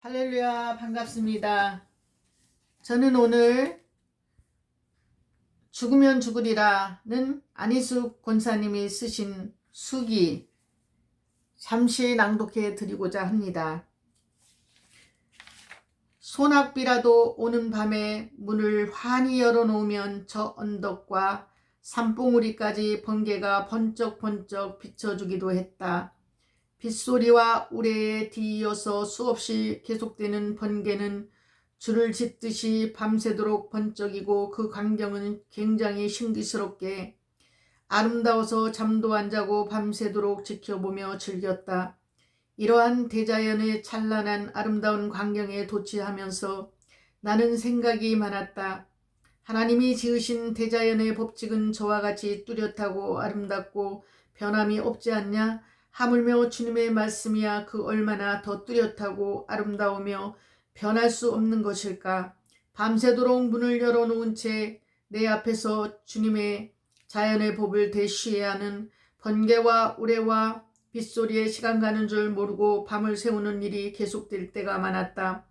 할렐루야, 반갑습니다. 저는 오늘 죽으면 죽으리라는 안희숙 권사님이 쓰신 수기 잠시 낭독해 드리고자 합니다. 소낙비라도 오는 밤에 문을 환히 열어놓으면 저 언덕과 산봉우리까지 번개가 번쩍번쩍 비춰주기도 했다. 빗소리와 우레에 뒤이어서 수없이 계속되는 번개는 줄을 짓듯이 밤새도록 번쩍이고 그 광경은 굉장히 신기스럽게 아름다워서 잠도 안 자고 밤새도록 지켜보며 즐겼다. 이러한 대자연의 찬란한 아름다운 광경에 도취하면서 나는 생각이 많았다. 하나님이 지으신 대자연의 법칙은 저와 같이 뚜렷하고 아름답고 변함이 없지 않냐? 하물며 주님의 말씀이야 그 얼마나 더 뚜렷하고 아름다우며 변할 수 없는 것일까? 밤새도록 문을 열어놓은 채 내 앞에서 주님의 자연의 법을 대쉬해야 하는 번개와 우레와 빗소리에 시간 가는 줄 모르고 밤을 새우는 일이 계속될 때가 많았다.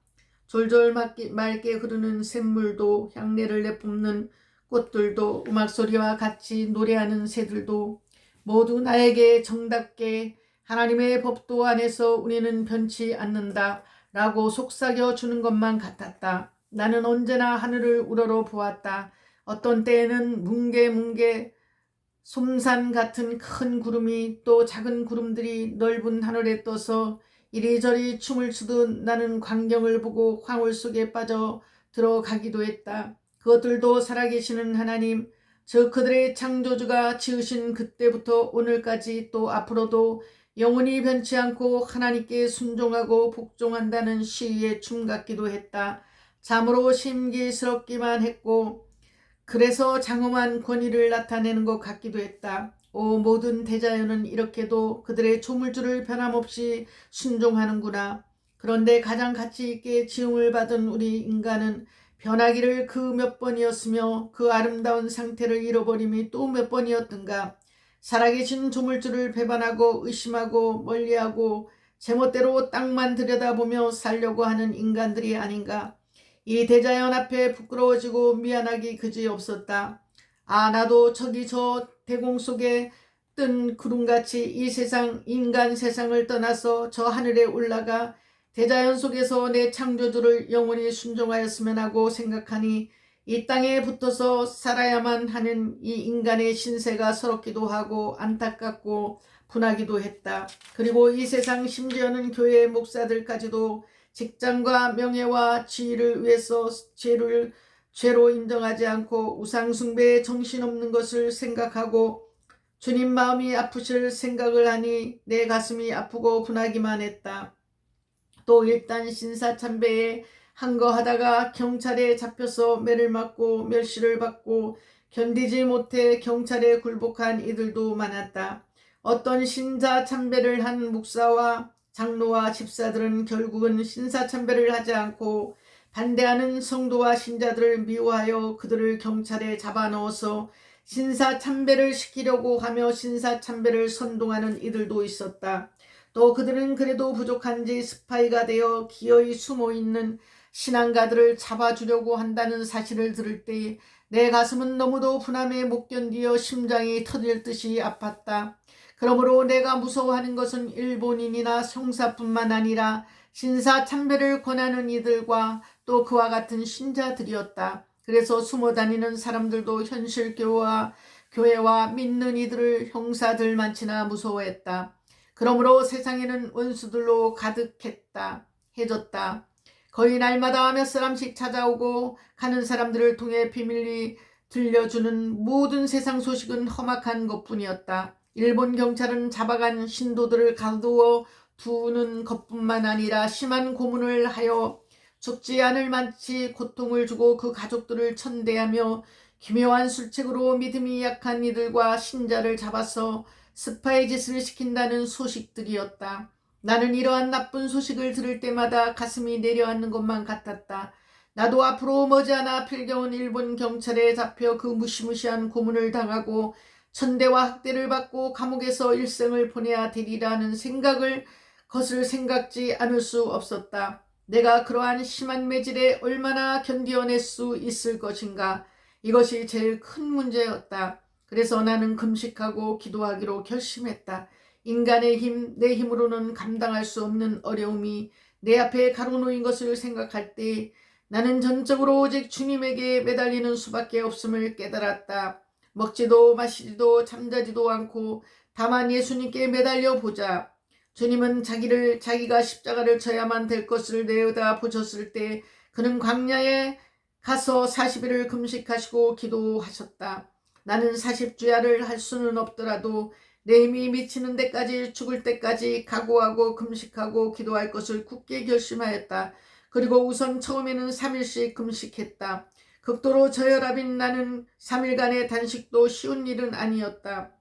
졸졸 맑게 흐르는 샘물도 향내를 내뿜는 꽃들도 음악소리와 같이 노래하는 새들도 모두 나에게 정답게 하나님의 법도 안에서 우리는 변치 않는다 라고 속삭여 주는 것만 같았다. 나는 언제나 하늘을 우러러 보았다. 어떤 때에는 뭉게뭉게 솜산 같은 큰 구름이 또 작은 구름들이 넓은 하늘에 떠서 이리저리 춤을 추듯 나는 광경을 보고 황홀 속에 빠져 들어가기도 했다. 그것들도 살아계시는 하나님, 저 그들의 창조주가 지으신 그때부터 오늘까지 또 앞으로도 영원히 변치 않고 하나님께 순종하고 복종한다는 시위의 춤 같기도 했다. 참으로 신기스럽기만 했고 그래서 장엄한 권위를 나타내는 것 같기도 했다. 모든 대자연은 이렇게도 그들의 조물주를 변함없이 순종하는구나. 그런데 가장 가치 있게 지음을 받은 우리 인간은 변하기를 그 몇 번이었으며 그 아름다운 상태를 잃어버림이 또 몇 번이었던가. 살아계신 조물주를 배반하고 의심하고 멀리하고 제멋대로 땅만 들여다보며 살려고 하는 인간들이 아닌가. 이 대자연 앞에 부끄러워지고 미안하기 그지없었다. 나도 저기 저 대공 속에 뜬 구름같이 이 세상 인간 세상을 떠나서 저 하늘에 올라가 대자연 속에서 내 창조주를 영원히 순종하였으면 하고 생각하니 이 땅에 붙어서 살아야만 하는 이 인간의 신세가 서럽기도 하고 안타깝고 분하기도 했다. 그리고 이 세상 심지어는 교회 목사들까지도 직장과 명예와 지위를 위해서 죄로 인정하지 않고 우상숭배에 정신없는 것을 생각하고 주님 마음이 아프실 생각을 하니 내 가슴이 아프고 분하기만 했다. 또 일단 신사참배에 항거하다가 경찰에 잡혀서 매를 맞고 멸시를 받고 견디지 못해 경찰에 굴복한 이들도 많았다. 어떤 신사참배를 한 목사와 장로와 집사들은 결국은 신사참배를 하지 않고 반대하는 성도와 신자들을 미워하여 그들을 경찰에 잡아넣어서 신사참배를 시키려고 하며 신사참배를 선동하는 이들도 있었다. 또 그들은 그래도 부족한지 스파이가 되어 기어이 숨어있는 신앙가들을 잡아주려고 한다는 사실을 들을 때 내 가슴은 너무도 분함에 못 견디어 심장이 터질 듯이 아팠다. 그러므로 내가 무서워하는 것은 일본인이나 형사뿐만 아니라 신사참배를 권하는 이들과 또 그와 같은 신자들이었다. 그래서 숨어다니는 사람들도 현실 교회와 믿는 이들을 형사들 많지나 무서워했다. 그러므로 세상에는 원수들로 가득해졌다. 거의 날마다 몇 사람씩 찾아오고 가는 사람들을 통해 비밀리 들려주는 모든 세상 소식은 험악한 것뿐이었다. 일본 경찰은 잡아간 신도들을 가두어 두는 것뿐만 아니라 심한 고문을 하여 죽지 않을 만치 고통을 주고 그 가족들을 천대하며 기묘한 술책으로 믿음이 약한 이들과 신자를 잡아서 스파이 짓을 시킨다는 소식들이었다. 나는 이러한 나쁜 소식을 들을 때마다 가슴이 내려앉는 것만 같았다. 나도 앞으로 머지않아 필겨운 일본 경찰에 잡혀 그 무시무시한 고문을 당하고 천대와 학대를 받고 감옥에서 일생을 보내야 되리라는 것을 생각지 않을 수 없었다. 내가 그러한 심한 매질에 얼마나 견디어낼 수 있을 것인가. 이것이 제일 큰 문제였다. 그래서 나는 금식하고 기도하기로 결심했다. 인간의 힘, 내 힘으로는 감당할 수 없는 어려움이 내 앞에 가로놓인 것을 생각할 때 나는 전적으로 오직 주님에게 매달리는 수밖에 없음을 깨달았다. 먹지도 마시지도 잠자지도 않고 다만 예수님께 매달려 보자. 주님은 자기가 십자가를 져야만 될 것을 내어다 보셨을 때 그는 광야에 가서 40일을 금식하시고 기도하셨다. 나는 40주야를 할 수는 없더라도 내 힘이 미치는 데까지, 죽을 때까지 각오하고 금식하고 기도할 것을 굳게 결심하였다. 그리고 우선 처음에는 3일씩 금식했다. 극도로 저혈압인 나는 3일간의 단식도 쉬운 일은 아니었다.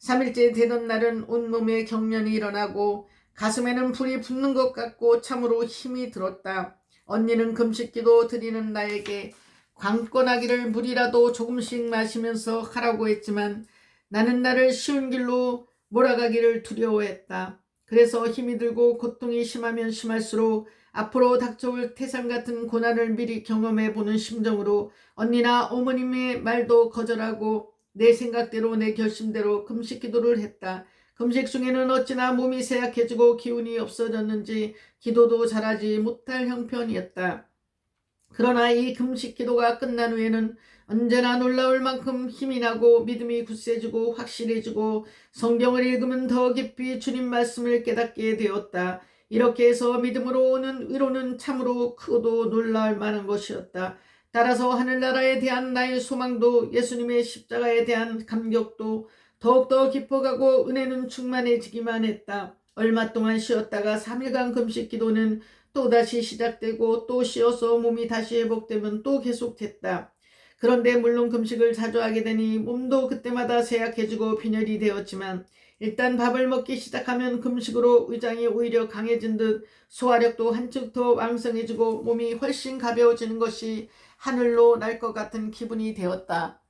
3일째 되던 날은 온몸에 경련이 일어나고 가슴에는 불이 붙는 것 같고 참으로 힘이 들었다. 언니는 금식기도 드리는 나에게 관건하기를 물이라도 조금씩 마시면서 하라고 했지만 나는 나를 쉬운 길로 몰아가기를 두려워했다. 그래서 힘이 들고 고통이 심하면 심할수록 앞으로 닥쳐올 태산 같은 고난을 미리 경험해보는 심정으로 언니나 어머님의 말도 거절하고 내 생각대로 내 결심대로 금식 기도를 했다. 금식 중에는 어찌나 몸이 쇠약해지고 기운이 없어졌는지 기도도 잘하지 못할 형편이었다. 그러나 이 금식 기도가 끝난 후에는 언제나 놀라울 만큼 힘이 나고 믿음이 굳세지고 확실해지고 성경을 읽으면 더 깊이 주님 말씀을 깨닫게 되었다. 이렇게 해서 믿음으로 오는 위로는 참으로 크고도 놀라울 만한 것이었다. 따라서 하늘나라에 대한 나의 소망도 예수님의 십자가에 대한 감격도 더욱더 깊어가고 은혜는 충만해지기만 했다. 얼마 동안 쉬었다가 3일간 금식 기도는 또다시 시작되고 또 쉬어서 몸이 다시 회복되면 또 계속됐다. 그런데 물론 금식을 자주 하게 되니 몸도 그때마다 쇠약해지고 빈혈이 되었지만 일단 밥을 먹기 시작하면 금식으로 위장이 오히려 강해진 듯 소화력도 한층 더 왕성해지고 몸이 훨씬 가벼워지는 것이 하늘로 날 것 같은 기분이 되었다.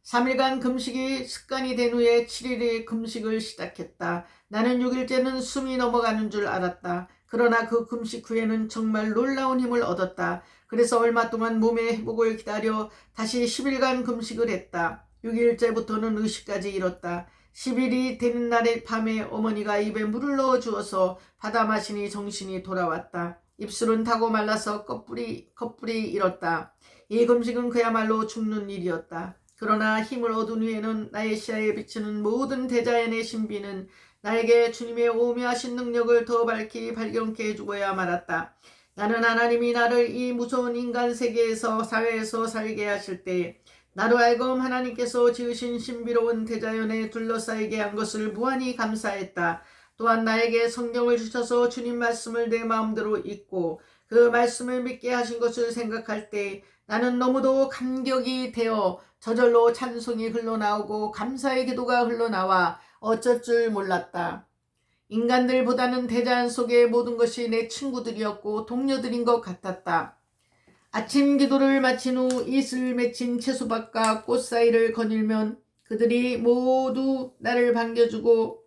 3일간 금식이 습관이 된 후에 7일의 금식을 시작했다. 나는 6일째는 숨이 넘어가는 줄 알았다. 그러나 그 금식 후에는 정말 놀라운 힘을 얻었다. 그래서 얼마 동안 몸의 회복을 기다려 다시 10일간 금식을 했다. 6일째부터는 의식까지 잃었다. 10일이 되는 날의 밤에 어머니가 입에 물을 넣어 주어서 받아 마시니 정신이 돌아왔다. 입술은 타고 말라서 껍질이 잃었다. 이 금식은 그야말로 죽는 일이었다. 그러나 힘을 얻은 후에는 나의 시야에 비치는 모든 대자연의 신비는 나에게 주님의 오묘하신 능력을 더 밝히 발견케 해주고야 말았다. 나는 하나님이 나를 이 무서운 인간 세계에서 사회에서 살게 하실 때 나로 하여금 하나님께서 지으신 신비로운 대자연에 둘러싸이게 한 것을 무한히 감사했다. 또한 나에게 성경을 주셔서 주님 말씀을 내 마음대로 읽고 그 말씀을 믿게 하신 것을 생각할 때 나는 너무도 감격이 되어 저절로 찬송이 흘러나오고 감사의 기도가 흘러나와 어쩔 줄 몰랐다. 인간들보다는 대자연 속의 모든 것이 내 친구들이었고 동료들인 것 같았다. 아침 기도를 마친 후 이슬 맺힌 채소밭과 꽃 사이를 거닐면 그들이 모두 나를 반겨주고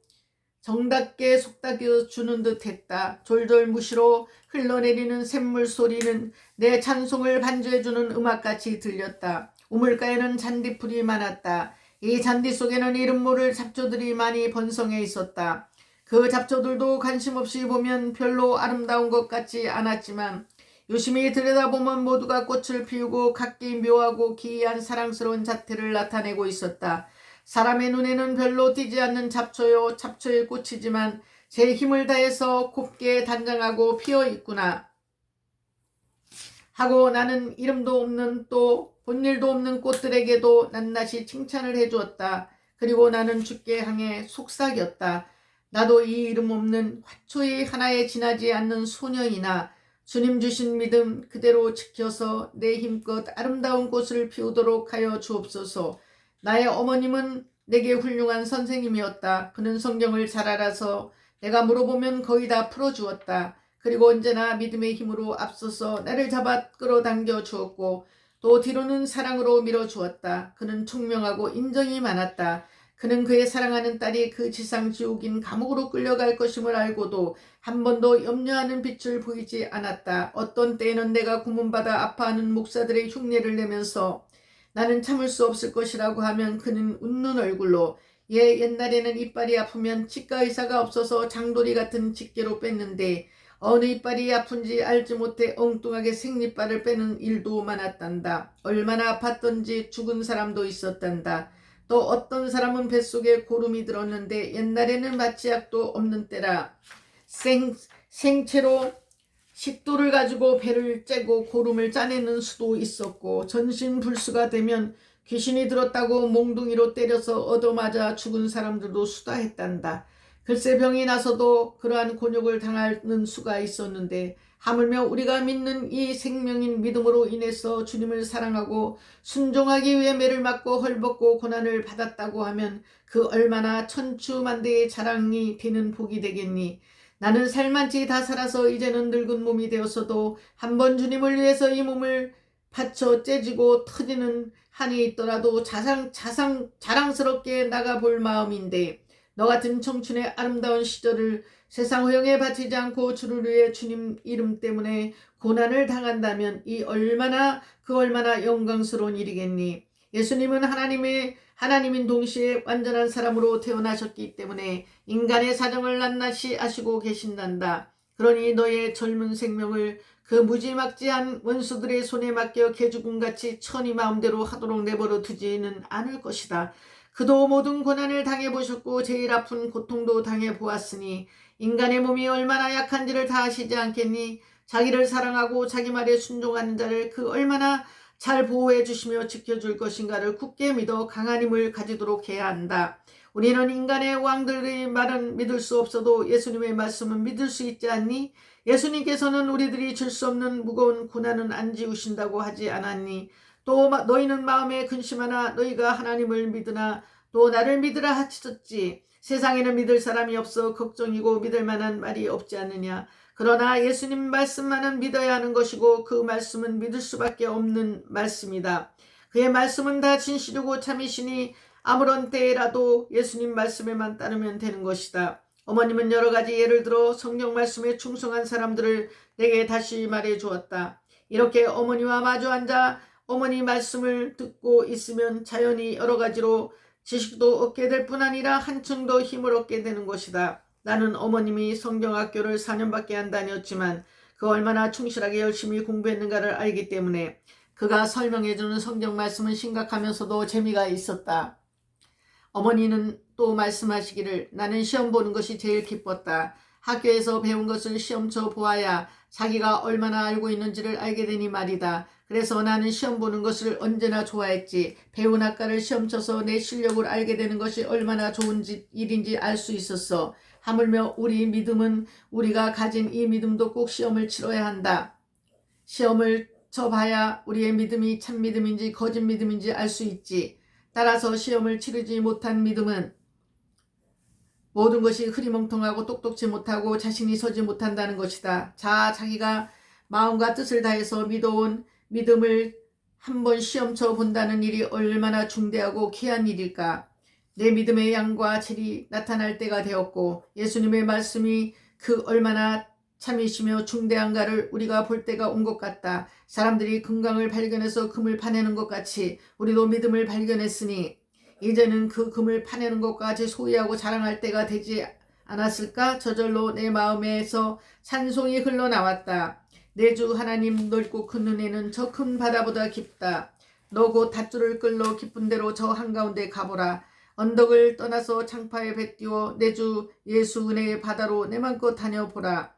정답게 속닥여주는 듯 했다. 졸졸 무시로 흘러내리는 샘물 소리는 내 찬송을 반주해주는 음악같이 들렸다. 우물가에는 잔디풀이 많았다. 이 잔디 속에는 이름 모를 잡초들이 많이 번성해 있었다. 그 잡초들도 관심 없이 보면 별로 아름다운 것 같지 않았지만 유심히 들여다보면 모두가 꽃을 피우고 각기 묘하고 기이한 사랑스러운 자태를 나타내고 있었다. 사람의 눈에는 별로 띄지 않는 잡초요 잡초의 꽃이지만 제 힘을 다해서 곱게 단장하고 피어 있구나 하고 나는 이름도 없는 또 본일도 없는 꽃들에게도 낱낱이 칭찬을 해주었다. 그리고 나는 주께 향해 속삭였다. 나도 이 이름 없는 화초의 하나에 지나지 않는 소녀이나 주님 주신 믿음 그대로 지켜서 내 힘껏 아름다운 꽃을 피우도록 하여 주옵소서. 나의 어머님은 내게 훌륭한 선생님이었다. 그는 성경을 잘 알아서 내가 물어보면 거의 다 풀어주었다. 그리고 언제나 믿음의 힘으로 앞서서 나를 잡아 끌어당겨 주었고 또 뒤로는 사랑으로 밀어주었다. 그는 총명하고 인정이 많았다. 그는 그의 사랑하는 딸이 그 지상 지옥인 감옥으로 끌려갈 것임을 알고도 한 번도 염려하는 빛을 보이지 않았다. 어떤 때에는 내가 고문받아 아파하는 목사들의 흉내를 내면서 나는 참을 수 없을 것이라고 하면 그는 웃는 얼굴로 옛날에는 이빨이 아프면 치과 의사가 없어서 장돌이 같은 집게로 뺐는데 어느 이빨이 아픈지 알지 못해 엉뚱하게 생리빨을 빼는 일도 많았단다. 얼마나 아팠던지 죽은 사람도 있었단다. 또 어떤 사람은 뱃속에 고름이 들었는데 옛날에는 마취약도 없는 때라 생채로 식도를 가지고 배를 째고 고름을 짜내는 수도 있었고 전신불수가 되면 귀신이 들었다고 몽둥이로 때려서 얻어맞아 죽은 사람들도 수다했단다. 글쎄 병이 나서도 그러한 곤욕을 당하는 수가 있었는데 하물며 우리가 믿는 이 생명인 믿음으로 인해서 주님을 사랑하고 순종하기 위해 매를 맞고 헐벗고 고난을 받았다고 하면 그 얼마나 천추만대의 자랑이 되는 복이 되겠니. 나는 살만치 다 살아서 이제는 늙은 몸이 되었어도 한번 주님을 위해서 이 몸을 바쳐 째지고 터지는 한이 있더라도 자랑스럽게 나가볼 마음인데 너 같은 청춘의 아름다운 시절을 세상 허영에 바치지 않고 주를 위해 주님 이름 때문에 고난을 당한다면 그 얼마나 영광스러운 일이겠니. 예수님은 하나님인 동시에 완전한 사람으로 태어나셨기 때문에 인간의 사정을 낱낱이 아시고 계신단다. 그러니 너의 젊은 생명을 그 무지막지한 원수들의 손에 맡겨 개죽음같이 천히 마음대로 하도록 내버려 두지는 않을 것이다. 그도 모든 고난을 당해보셨고 제일 아픈 고통도 당해보았으니 인간의 몸이 얼마나 약한지를 다 아시지 않겠니? 자기를 사랑하고 자기 말에 순종하는 자를 그 얼마나 잘 보호해 주시며 지켜줄 것인가를 굳게 믿어 강한 힘을 가지도록 해야 한다. 우리는 인간의 왕들의 말은 믿을 수 없어도 예수님의 말씀은 믿을 수 있지 않니? 예수님께서는 우리들이 질 수 없는 무거운 고난은 안 지우신다고 하지 않았니? 또 너희는 마음에 근심하나 너희가 하나님을 믿으나 또 나를 믿으라 하셨지. 세상에는 믿을 사람이 없어 걱정이고 믿을 만한 말이 없지 않느냐. 그러나 예수님 말씀만은 믿어야 하는 것이고 그 말씀은 믿을 수밖에 없는 말씀이다. 그의 말씀은 다 진실이고 참이시니 아무런 때라도 예수님 말씀에만 따르면 되는 것이다. 어머님은 여러 가지 예를 들어 성경 말씀에 충성한 사람들을 내게 다시 말해 주었다. 이렇게 어머니와 마주 앉아 어머니 말씀을 듣고 있으면 자연히 여러 가지로 지식도 얻게 될 뿐 아니라 한층 더 힘을 얻게 되는 것이다. 나는 어머님이 성경학교를 4년밖에 안 다녔지만 그 얼마나 충실하게 열심히 공부했는가를 알기 때문에 그가 설명해주는 성경 말씀은 심각하면서도 재미가 있었다. 어머니는 또 말씀하시기를 나는 시험 보는 것이 제일 기뻤다. 학교에서 배운 것을 시험쳐 보아야 자기가 얼마나 알고 있는지를 알게 되니 말이다. 그래서 나는 시험 보는 것을 언제나 좋아했지. 배운 학과를 시험쳐서 내 실력을 알게 되는 것이 얼마나 좋은 일인지 알 수 있었어. 하물며 우리 믿음은 우리가 가진 이 믿음도 꼭 시험을 치러야 한다. 시험을 쳐봐야 우리의 믿음이 참 믿음인지 거짓 믿음인지 알 수 있지. 따라서 시험을 치르지 못한 믿음은 모든 것이 흐리멍텅하고 똑똑지 못하고 자신이 서지 못한다는 것이다. 자기가 마음과 뜻을 다해서 믿어온 믿음을 한번 시험쳐 본다는 일이 얼마나 중대하고 귀한 일일까. 내 믿음의 양과 질이 나타날 때가 되었고 예수님의 말씀이 그 얼마나 참이시며 중대한가를 우리가 볼 때가 온 것 같다. 사람들이 금강을 발견해서 금을 파내는 것 같이 우리도 믿음을 발견했으니 이제는 그 금을 파내는 것까지 소유하고 자랑할 때가 되지 않았을까? 저절로 내 마음에서 찬송이 흘러나왔다. 내 주 하나님 넓고 큰 은혜는 저 큰 바다보다 깊다. 너 곧 닷줄을 끌러 깊은 데로 저 한가운데 가보라. 언덕을 떠나서 창파에 배 띄워 내 주 예수 은혜의 바다로 내 맘껏 다녀보라.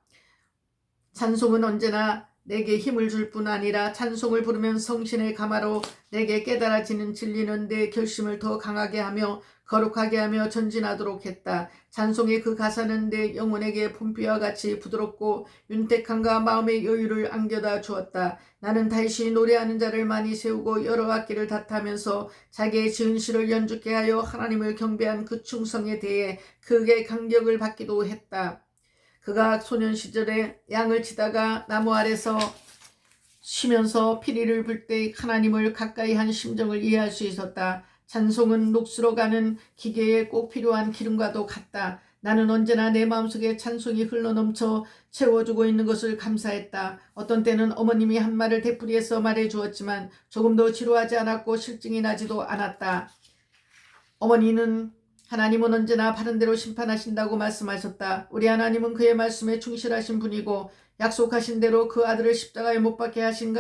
찬송은 언제나 내게 힘을 줄 뿐 아니라 찬송을 부르면 성신의 가마로 내게 깨달아지는 진리는 내 결심을 더 강하게 하며 거룩하게 하며 전진하도록 했다. 찬송의 그 가사는 내 영혼에게 봄비와 같이 부드럽고 윤택함과 마음의 여유를 안겨다 주었다. 나는 다시 노래하는 자를 많이 세우고 여러 악기를 다타면서 자기의 지은 시를 연주케 하여 하나님을 경배한 그 충성에 대해 크게 감격을 받기도 했다. 그가 소년 시절에 양을 치다가 나무 아래서 쉬면서 피리를 불 때 하나님을 가까이 한 심정을 이해할 수 있었다. 찬송은 녹수로 가는 기계에 꼭 필요한 기름과도 같다. 나는 언제나 내 마음속에 찬송이 흘러넘쳐 채워주고 있는 것을 감사했다. 어떤 때는 어머님이 한 말을 되풀이해서 말해주었지만 조금도 지루하지 않았고 실증이 나지도 않았다. 어머니는 하나님은 언제나 바른 대로 심판하신다고 말씀하셨다. 우리 하나님은 그의 말씀에 충실하신 분이고 약속하신 대로 그 아들을 십자가에 못 박게 하신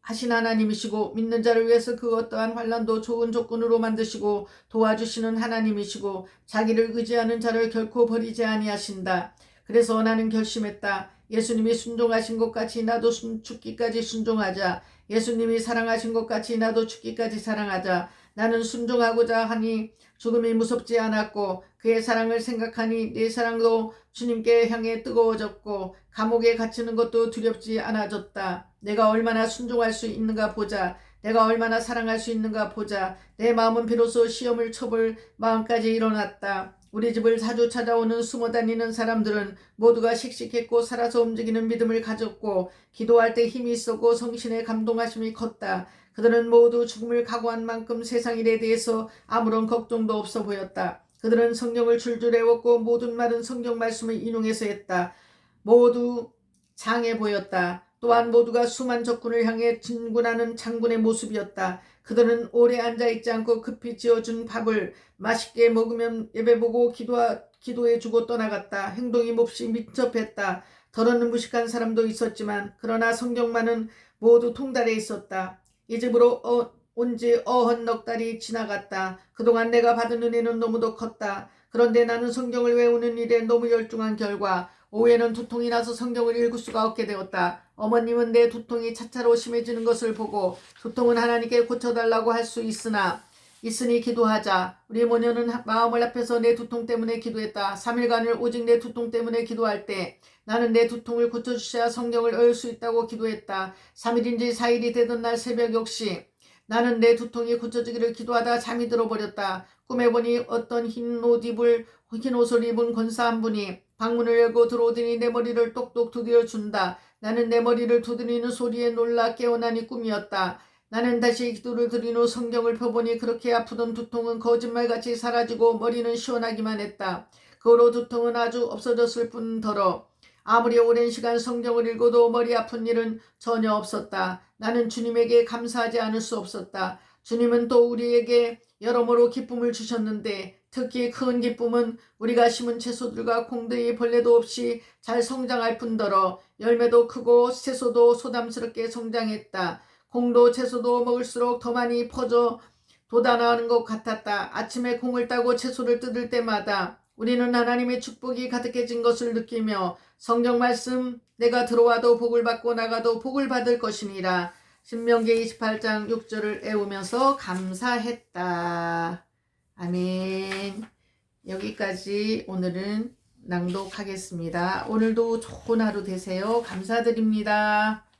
하나님이시고 믿는 자를 위해서 그 어떠한 환난도 좋은 조건으로 만드시고 도와주시는 하나님이시고 자기를 의지하는 자를 결코 버리지 아니하신다. 그래서 나는 결심했다. 예수님이 순종하신 것 같이 나도 죽기까지 순종하자. 예수님이 사랑하신 것 같이 나도 죽기까지 사랑하자. 나는 순종하고자 하니 죽음이 무섭지 않았고 그의 사랑을 생각하니 내 사랑도 주님께 향해 뜨거워졌고 감옥에 갇히는 것도 두렵지 않아졌다. 내가 얼마나 순종할 수 있는가 보자. 내가 얼마나 사랑할 수 있는가 보자. 내 마음은 비로소 시험을 쳐볼 마음까지 일어났다. 우리 집을 자주 찾아오는 숨어다니는 사람들은 모두가 씩씩했고 살아서 움직이는 믿음을 가졌고 기도할 때 힘이 있었고 성신의 감동하심이 컸다. 그들은 모두 죽음을 각오한 만큼 세상 일에 대해서 아무런 걱정도 없어 보였다. 그들은 성경을 줄줄 외웠고 모든 말은 성경 말씀을 인용해서 했다. 모두 장해 보였다. 또한 모두가 수만 적군을 향해 진군하는 장군의 모습이었다. 그들은 오래 앉아있지 않고 급히 지어준 밥을 맛있게 먹으면 예배보고 기도해주고 떠나갔다. 행동이 몹시 민첩했다. 더러는 무식한 사람도 있었지만 그러나 성경만은 모두 통달해 있었다. 이 집으로 온 지 어언 넉 달이 지나갔다. 그동안 내가 받은 은혜는 너무도 컸다. 그런데 나는 성경을 외우는 일에 너무 열중한 결과 오후에는 두통이 나서 성경을 읽을 수가 없게 되었다. 어머님은 내 두통이 차차로 심해지는 것을 보고 두통은 하나님께 고쳐달라고 할 수 있으니 기도하자. 우리 모녀는 마음을 합해서 내 두통 때문에 기도했다. 3일간을 오직 내 두통 때문에 기도할 때 나는 내 두통을 고쳐주셔야 성경을 외울 수 있다고 기도했다. 3일인지 4일이 되던 날 새벽 역시 나는 내 두통이 고쳐지기를 기도하다 잠이 들어버렸다. 꿈에 보니 어떤 흰 옷을 입은 권사 한 분이 방문을 열고 들어오더니 내 머리를 똑똑 두드려 준다. 나는 내 머리를 두드리는 소리에 놀라 깨어나니 꿈이었다. 나는 다시 기도를 드린 후 성경을 펴보니 그렇게 아프던 두통은 거짓말같이 사라지고 머리는 시원하기만 했다. 그 후로 두통은 아주 없어졌을 뿐더러 아무리 오랜 시간 성경을 읽어도 머리 아픈 일은 전혀 없었다. 나는 주님에게 감사하지 않을 수 없었다. 주님은 또 우리에게 여러모로 기쁨을 주셨는데 특히 큰 기쁨은 우리가 심은 채소들과 콩들이 벌레도 없이 잘 성장할 뿐더러 열매도 크고 채소도 소담스럽게 성장했다. 콩도 채소도 먹을수록 더 많이 퍼져 돋아나는 것 같았다. 아침에 콩을 따고 채소를 뜯을 때마다 우리는 하나님의 축복이 가득해진 것을 느끼며 성경 말씀 내가 들어와도 복을 받고 나가도 복을 받을 것이니라. 신명기 28장 6절을 외우면서 감사했다. 아멘. 여기까지 오늘은 낭독하겠습니다. 오늘도 좋은 하루 되세요. 감사드립니다.